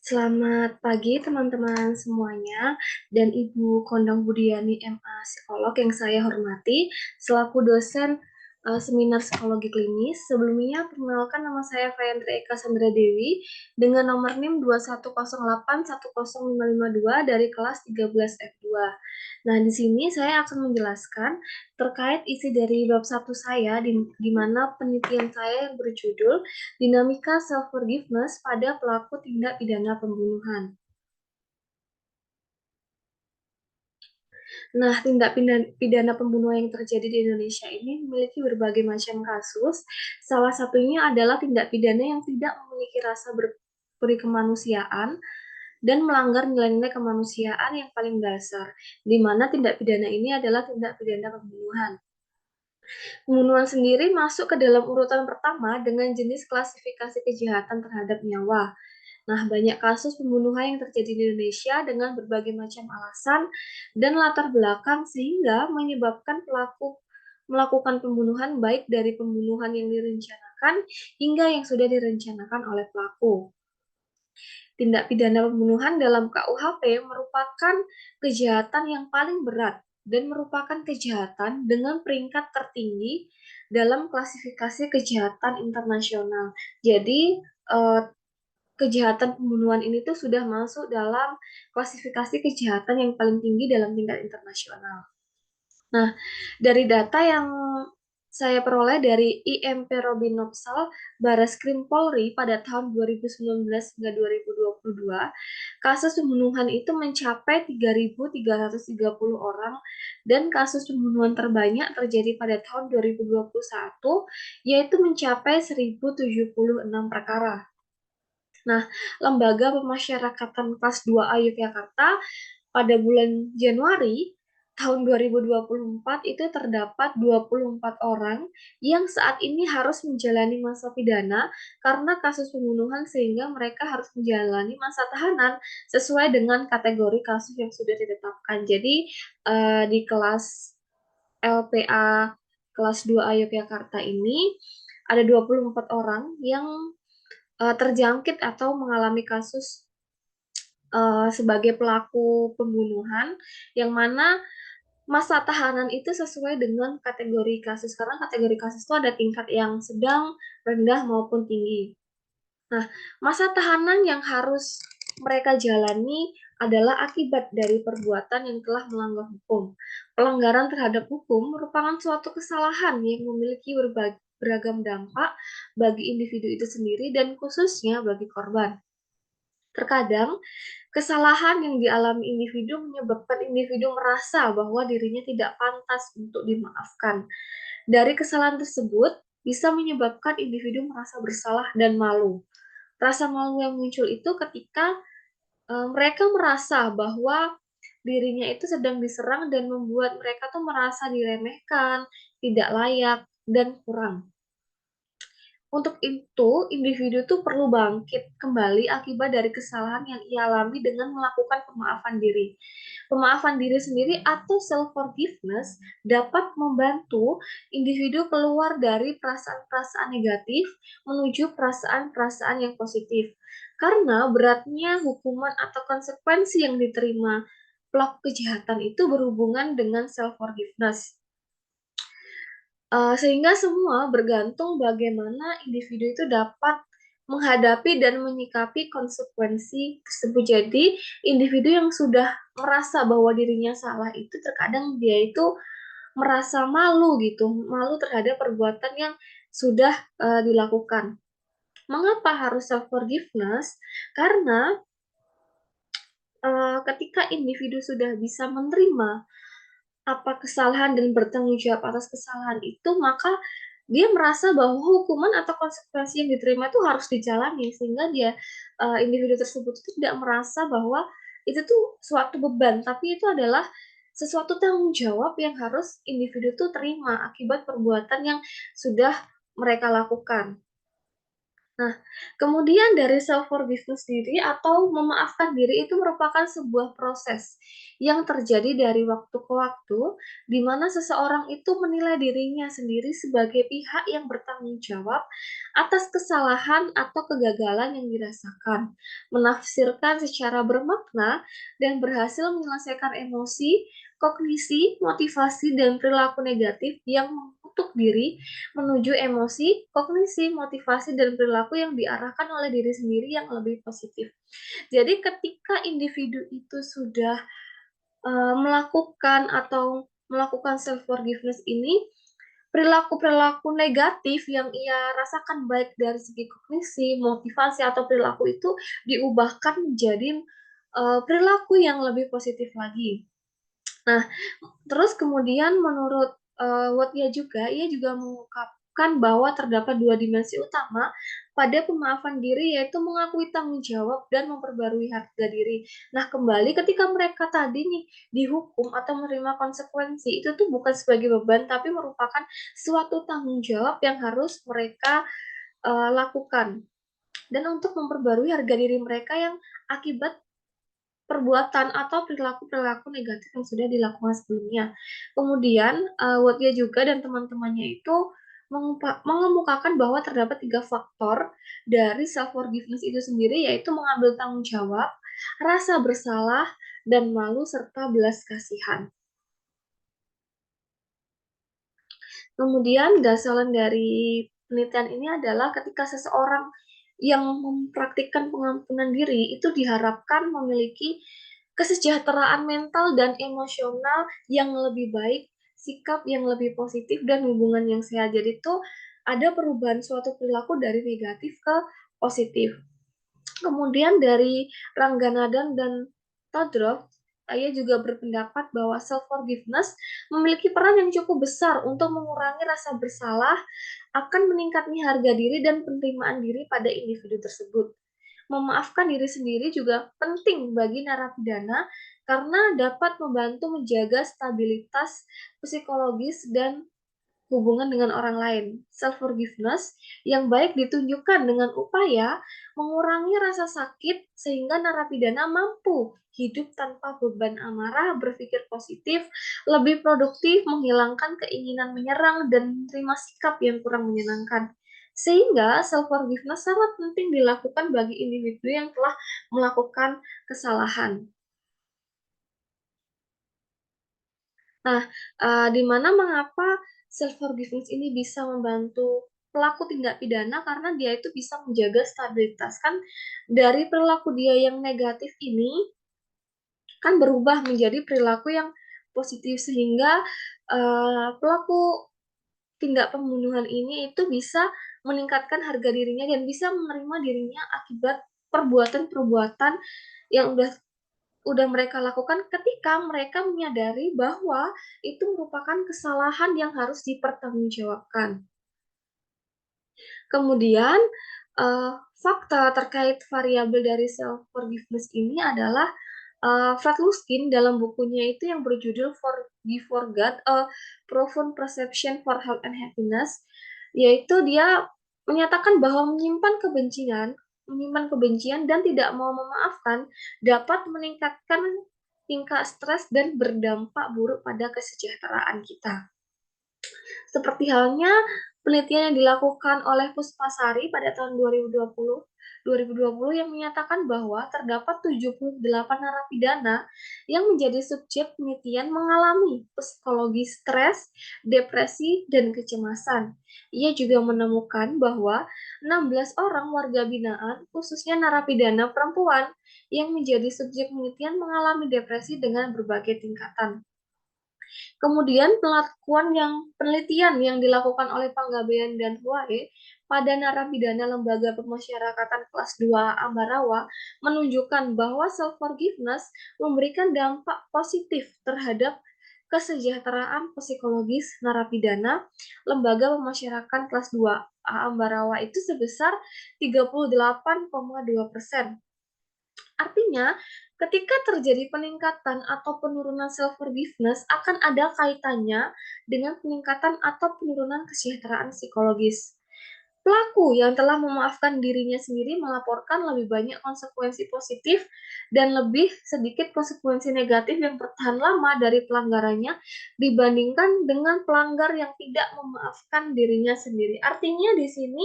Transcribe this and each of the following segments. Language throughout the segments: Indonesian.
Selamat pagi teman-teman semuanya dan Ibu Kondang Budiani MA Psikolog yang saya hormati selaku dosen seminar psikologi klinis. Sebelumnya perkenalkan nama saya Fayandri Eka Sandra Dewi dengan nomor NIM 210810552 dari kelas 13 F2. Nah, di sini saya akan menjelaskan terkait isi dari bab 1 saya di mana penelitian saya yang berjudul Dinamika Self-Forgiveness pada Pelaku Tindak Pidana Pembunuhan. Nah, tindak pidana pembunuhan yang terjadi di Indonesia ini memiliki berbagai macam kasus. Salah satunya adalah tindak pidana yang tidak memiliki rasa berperi kemanusiaan dan melanggar nilai-nilai kemanusiaan yang paling dasar, di mana tindak pidana ini adalah tindak pidana pembunuhan. Pembunuhan sendiri masuk ke dalam urutan pertama dengan jenis klasifikasi kejahatan terhadap nyawa. Nah, banyak kasus pembunuhan yang terjadi di Indonesia dengan berbagai macam alasan dan latar belakang sehingga menyebabkan pelaku melakukan pembunuhan baik dari pembunuhan yang direncanakan hingga yang sudah direncanakan oleh pelaku. Tindak pidana pembunuhan dalam KUHP merupakan kejahatan yang paling berat dan merupakan kejahatan dengan peringkat tertinggi dalam klasifikasi kejahatan internasional. Jadi, kejahatan pembunuhan ini tuh sudah masuk dalam klasifikasi kejahatan yang paling tinggi dalam tingkat internasional. Nah, dari data yang saya peroleh dari IMP Robin Nopsal Barreskrim Polri pada tahun 2019 hingga 2022, kasus pembunuhan itu mencapai 3.330 orang dan kasus pembunuhan terbanyak terjadi pada tahun 2021 yaitu mencapai 1.076 perkara. Nah, Lembaga Pemasyarakatan Kelas 2A Yogyakarta pada bulan Januari tahun 2024 itu terdapat 24 orang yang saat ini harus menjalani masa pidana karena kasus pembunuhan sehingga mereka harus menjalani masa tahanan sesuai dengan kategori kasus yang sudah ditetapkan. Jadi di kelas LPA kelas 2A Yogyakarta ini ada 24 orang yang terjangkit atau mengalami kasus sebagai pelaku pembunuhan, yang mana masa tahanan itu sesuai dengan kategori kasus, karena kategori kasus itu ada tingkat yang sedang, rendah, maupun tinggi. Nah, masa tahanan yang harus mereka jalani adalah akibat dari perbuatan yang telah melanggar hukum. Pelanggaran terhadap hukum merupakan suatu kesalahan yang memiliki beragam dampak bagi individu itu sendiri dan khususnya bagi korban. Terkadang, kesalahan yang dialami individu menyebabkan individu merasa bahwa dirinya tidak pantas untuk dimaafkan. Dari kesalahan tersebut bisa menyebabkan individu merasa bersalah dan malu. Rasa malu yang muncul itu ketika mereka merasa bahwa dirinya itu sedang diserang dan membuat mereka tuh merasa diremehkan, tidak layak, dan kurang. Untuk itu, individu tuh perlu bangkit kembali akibat dari kesalahan yang ia alami dengan melakukan pemaafan diri. Pemaafan diri sendiri atau self-forgiveness dapat membantu individu keluar dari perasaan-perasaan negatif menuju perasaan-perasaan yang positif. Karena beratnya hukuman atau konsekuensi yang diterima pelaku kejahatan itu berhubungan dengan self-forgiveness. Sehingga semua bergantung bagaimana individu itu dapat menghadapi dan menyikapi konsekuensi tersebut. Jadi, individu yang sudah merasa bahwa dirinya salah itu terkadang dia itu merasa malu gitu, malu terhadap perbuatan yang sudah dilakukan. Mengapa harus self forgiveness? Karena ketika individu sudah bisa menerima apa kesalahan dan bertanggung jawab atas kesalahan itu, maka dia merasa bahwa hukuman atau konsekuensi yang diterima itu harus dijalani sehingga dia individu tersebut itu tidak merasa bahwa itu tuh suatu beban, tapi itu adalah sesuatu tanggung jawab yang harus individu tuh terima akibat perbuatan yang sudah mereka lakukan. Nah, kemudian dari self forgiveness diri atau memaafkan diri itu merupakan sebuah proses yang terjadi dari waktu ke waktu, di mana seseorang itu menilai dirinya sendiri sebagai pihak yang bertanggung jawab atas kesalahan atau kegagalan yang dirasakan, menafsirkan secara bermakna, dan berhasil menyelesaikan emosi, kognisi, motivasi, dan perilaku negatif yang mengutuk diri menuju emosi, kognisi, motivasi, dan perilaku yang diarahkan oleh diri sendiri yang lebih positif. Jadi ketika individu itu sudah, melakukan self forgiveness ini, perilaku-perilaku negatif yang ia rasakan baik dari segi kognisi, motivasi, atau perilaku itu diubahkan menjadi, perilaku yang lebih positif lagi. Nah, terus kemudian menurut, Watia juga, ia juga mengungkapkan bahwa terdapat 2 dimensi utama pada pemaafan diri, yaitu mengakui tanggung jawab dan memperbarui harga diri. Nah, kembali ketika mereka tadi nih dihukum atau menerima konsekuensi, itu tuh bukan sebagai beban, tapi merupakan suatu tanggung jawab yang harus mereka, lakukan. Dan untuk memperbarui harga diri mereka yang akibat perbuatan atau perilaku-perilaku negatif yang sudah dilakukan sebelumnya. Kemudian, Watia juga dan teman-temannya itu mengemukakan bahwa terdapat 3 faktor dari self forgiveness itu sendiri, yaitu mengambil tanggung jawab, rasa bersalah, dan malu, serta belas kasihan. Kemudian dasaran dari penelitian ini adalah ketika seseorang yang mempraktikkan pengampunan diri itu diharapkan memiliki kesejahteraan mental dan emosional yang lebih baik, sikap yang lebih positif, dan hubungan yang sehat. Jadi itu ada perubahan suatu perilaku dari negatif ke positif. Kemudian dari Rangganadan dan Todorov, saya juga berpendapat bahwa self forgiveness memiliki peran yang cukup besar untuk mengurangi rasa bersalah, akan meningkatnya harga diri dan penerimaan diri pada individu tersebut. Memaafkan diri sendiri juga penting bagi narapidana karena dapat membantu menjaga stabilitas psikologis dan hubungan dengan orang lain. Self forgiveness yang baik ditunjukkan dengan upaya mengurangi rasa sakit sehingga narapidana mampu hidup tanpa beban amarah, berpikir positif, lebih produktif, menghilangkan keinginan menyerang, dan menerima sikap yang kurang menyenangkan. Sehingga self forgiveness sangat penting dilakukan bagi individu yang telah melakukan kesalahan. Nah, di mana mengapa self forgiveness ini bisa membantu pelaku tindak pidana karena dia itu bisa menjaga stabilitas. Kan dari perilaku dia yang negatif ini kan berubah menjadi perilaku yang positif sehingga, pelaku tindak pembunuhan ini itu bisa meningkatkan harga dirinya dan bisa menerima dirinya akibat perbuatan-perbuatan yang udah mereka lakukan ketika mereka menyadari bahwa itu merupakan kesalahan yang harus dipertanggungjawabkan. Kemudian, fakta terkait variabel dari self forgiveness ini adalah, Fred Luskin dalam bukunya itu yang berjudul Before God: A Profound Perception for Health and Happiness, yaitu dia menyatakan bahwa menyimpan kebencian dan tidak mau memaafkan dapat meningkatkan tingkat stres dan berdampak buruk pada kesejahteraan kita. Seperti halnya penelitian yang dilakukan oleh Puspasari pada tahun 2020 yang menyatakan bahwa terdapat 78 narapidana yang menjadi subjek penelitian mengalami psikologi stres, depresi, dan kecemasan. Ia juga menemukan bahwa 16 orang warga binaan, khususnya narapidana perempuan, yang menjadi subjek penelitian mengalami depresi dengan berbagai tingkatan. Kemudian penelitian yang dilakukan oleh Panggabean dan Huae pada narapidana Lembaga Pemasyarakatan kelas 2 Ambarawa menunjukkan bahwa self forgiveness memberikan dampak positif terhadap kesejahteraan psikologis narapidana Lembaga Pemasyarakatan kelas 2 Ambarawa itu sebesar 38,2%. Artinya, ketika terjadi peningkatan atau penurunan self forgiveness akan ada kaitannya dengan peningkatan atau penurunan kesejahteraan psikologis. Pelaku yang telah memaafkan dirinya sendiri melaporkan lebih banyak konsekuensi positif dan lebih sedikit konsekuensi negatif yang bertahan lama dari pelanggarannya dibandingkan dengan pelanggar yang tidak memaafkan dirinya sendiri. Artinya di sini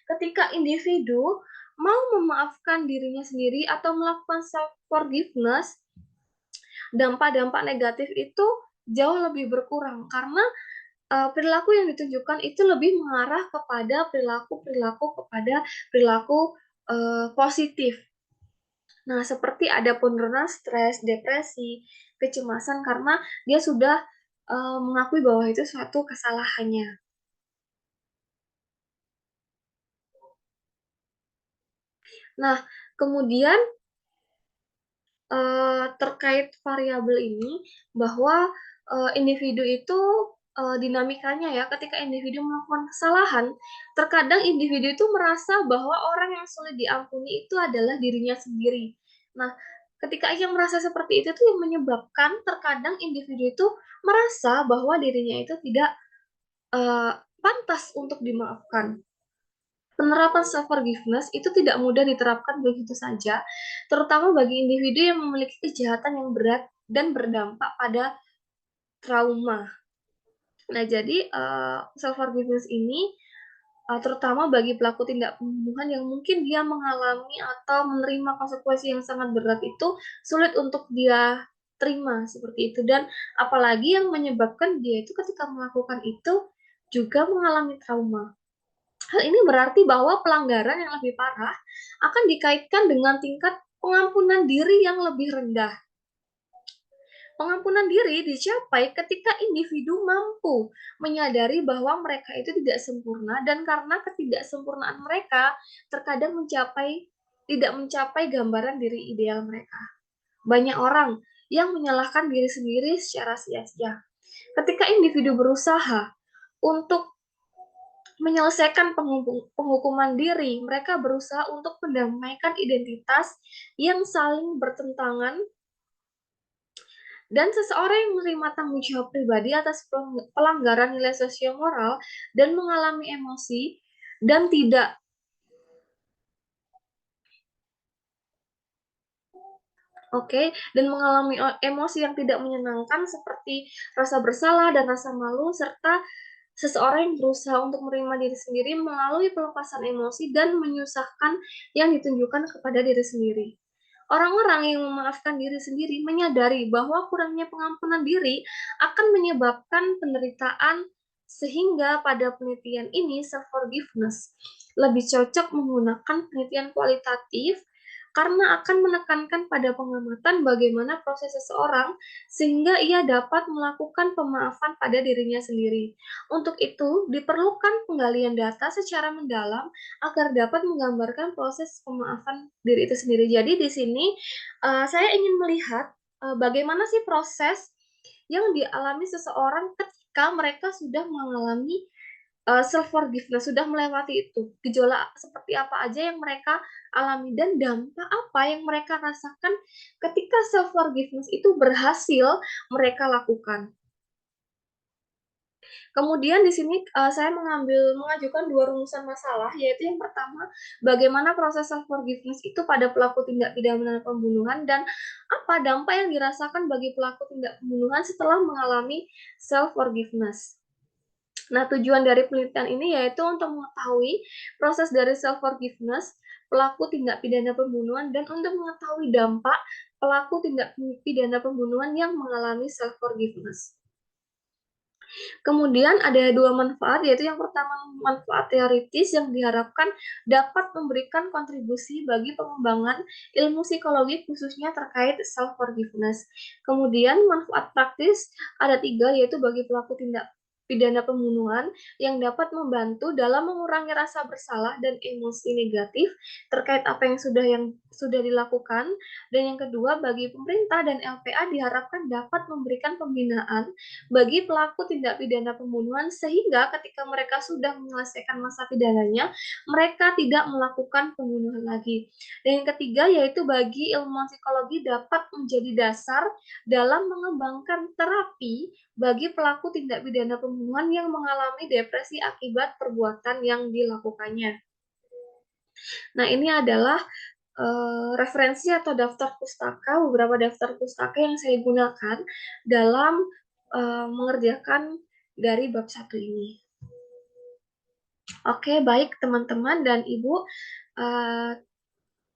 ketika individu mau memaafkan dirinya sendiri atau melakukan self forgiveness, dampak-dampak negatif itu jauh lebih berkurang karena perilaku yang ditunjukkan itu lebih mengarah kepada perilaku positif. Nah, seperti ada penurunan stres, depresi, kecemasan karena dia sudah mengakui bahwa itu suatu kesalahannya. Nah, kemudian terkait variabel ini bahwa, individu itu, dinamikanya ya ketika individu melakukan kesalahan, terkadang individu itu merasa bahwa orang yang sulit diampuni itu adalah dirinya sendiri. Nah, ketika ia merasa seperti itu tuh yang menyebabkan terkadang individu itu merasa bahwa dirinya itu tidak, eee, pantas untuk dimaafkan. Penerapan self forgiveness itu tidak mudah diterapkan begitu saja, terutama bagi individu yang memiliki kejahatan yang berat dan berdampak pada trauma. Nah, jadi, self forgiveness ini, terutama bagi pelaku tindak pembunuhan yang mungkin dia mengalami atau menerima konsekuensi yang sangat berat itu sulit untuk dia terima seperti itu, dan apalagi yang menyebabkan dia itu ketika melakukan itu juga mengalami trauma. Hal ini berarti bahwa pelanggaran yang lebih parah akan dikaitkan dengan tingkat pengampunan diri yang lebih rendah. Pengampunan diri dicapai ketika individu mampu menyadari bahwa mereka itu tidak sempurna dan karena ketidaksempurnaan mereka terkadang tidak mencapai gambaran diri ideal mereka. Banyak orang yang menyalahkan diri sendiri secara sia-sia. Ketika individu berusaha untuk menyelesaikan penghukuman diri, mereka berusaha untuk mendamaikan identitas yang saling bertentangan dan seseorang yang menerima tanggung jawab pribadi atas pelanggaran nilai sosial moral dan mengalami emosi dan tidak dan mengalami emosi yang tidak menyenangkan seperti rasa bersalah dan rasa malu serta seseorang yang berusaha untuk menerima diri sendiri melalui pelepasan emosi dan menyusahkan yang ditunjukkan kepada diri sendiri. Orang-orang yang memaafkan diri sendiri menyadari bahwa kurangnya pengampunan diri akan menyebabkan penderitaan, sehingga pada penelitian ini self forgiveness lebih cocok menggunakan penelitian kualitatif karena akan menekankan pada pengamatan bagaimana proses seseorang sehingga ia dapat melakukan pemaafan pada dirinya sendiri. Untuk itu, diperlukan penggalian data secara mendalam agar dapat menggambarkan proses pemaafan diri itu sendiri. Jadi di sini, saya ingin melihat, bagaimana sih proses yang dialami seseorang ketika mereka sudah mengalami, self forgiveness, sudah melewati itu. Gejolak seperti apa aja yang mereka alami dan dampak apa yang mereka rasakan ketika self forgiveness itu berhasil mereka lakukan. Kemudian di sini, saya mengajukan 2 rumusan masalah, yaitu yang pertama, bagaimana proses self forgiveness itu pada pelaku tindak pidana pembunuhan dan apa dampak yang dirasakan bagi pelaku tindak pembunuhan setelah mengalami self forgiveness. Nah, tujuan dari penelitian ini yaitu untuk mengetahui proses dari self forgiveness pelaku tindak pidana pembunuhan dan untuk mengetahui dampak pelaku tindak pidana pembunuhan yang mengalami self forgiveness. Kemudian ada 2 manfaat, yaitu yang pertama manfaat teoritis yang diharapkan dapat memberikan kontribusi bagi pengembangan ilmu psikologi khususnya terkait self forgiveness. Kemudian manfaat praktis ada 3, yaitu bagi pelaku tindak pidana pembunuhan yang dapat membantu dalam mengurangi rasa bersalah dan emosi negatif terkait apa yang sudah dilakukan. Dan yang kedua, bagi pemerintah dan LPA diharapkan dapat memberikan pembinaan bagi pelaku tindak pidana pembunuhan sehingga ketika mereka sudah menyelesaikan masa pidananya, mereka tidak melakukan pembunuhan lagi. Dan yang ketiga yaitu bagi ilmuwan psikologi dapat menjadi dasar dalam mengembangkan terapi bagi pelaku tindak pidana pembunuhan yang mengalami depresi akibat perbuatan yang dilakukannya. Nah, ini adalah referensi atau daftar pustaka, beberapa daftar pustaka yang saya gunakan dalam, mengerjakan dari bab 1 ini. Oke, baik teman-teman dan Ibu, eee,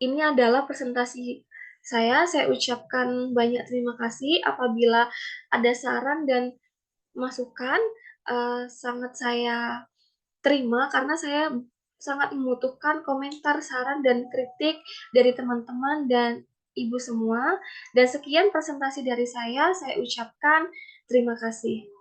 ini adalah presentasi saya ucapkan banyak terima kasih apabila ada saran dan masukan, sangat saya terima karena saya sangat membutuhkan komentar, saran, dan kritik dari teman-teman dan Ibu semua. Dan sekian presentasi dari saya ucapkan terima kasih.